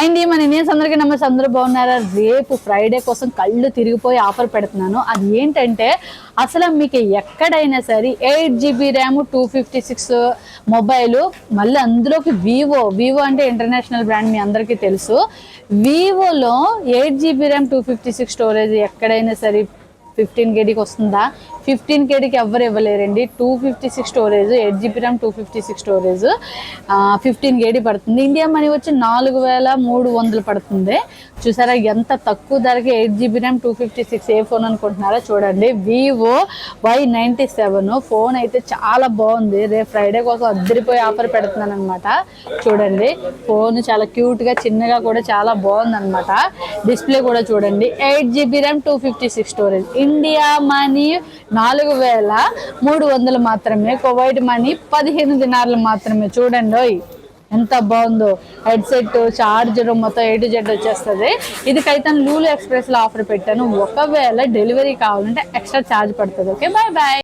అండి మన ఇండియన్స్ అందరికీ నమస్తే. అందరూ బాగున్నారా? రేపు ఫ్రైడే కోసం కళ్ళు తిరిగిపోయి ఆఫర్ పెడుతున్నాను. అది ఏంటంటే అసలు మీకు ఎక్కడైనా సరే 8GB ర్యామ్ 256 మొబైల్, మళ్ళీ అందులోకి వివో అంటే ఇంటర్నేషనల్ బ్రాండ్, మీ అందరికీ తెలుసు. వివోలో 8GB ర్యామ్ 256 స్టోరేజ్ ఎక్కడైనా సరే 15KDకి వస్తుందా? 15KDకి ఎవరు ఇవ్వలేరండి. 256 storage, 8GB RAM 256 storage 15KD పడుతుంది. ఇండియా మనీ వచ్చి 4300 పడుతుంది. చూసారా ఎంత తక్కువ ధరకి 8GB ర్యామ్ 256. ఏ ఫోన్ అనుకుంటున్నారా? చూడండి, వివో Y97 ఫోన్ అయితే చాలా బాగుంది. రేపు ఫ్రైడే కోసం అద్దరిపోయి ఆఫర్ పెడుతున్నాను అనమాట. చూడండి, ఫోన్ చాలా క్యూట్గా చిన్నగా కూడా చాలా బాగుంది అనమాట. డిస్ప్లే కూడా చూడండి, 8GB RAM 256 storage. India money 4300 మాత్రమే. కువైట్ మనీ 15 దినార్లు మాత్రమే. చూడండి ఎంత బాగుందో. హెడ్సెట్, చార్జర్ మొత్తం A to Z వచ్చేస్తుంది. ఇదికైతే లూలు ఎక్స్ప్రెస్ లో ఆఫర్ పెట్టాను. ఒకవేళ డెలివరీ కావాలంటే ఎక్స్ట్రా ఛార్జ్ పడుతుంది. Okay, bye bye.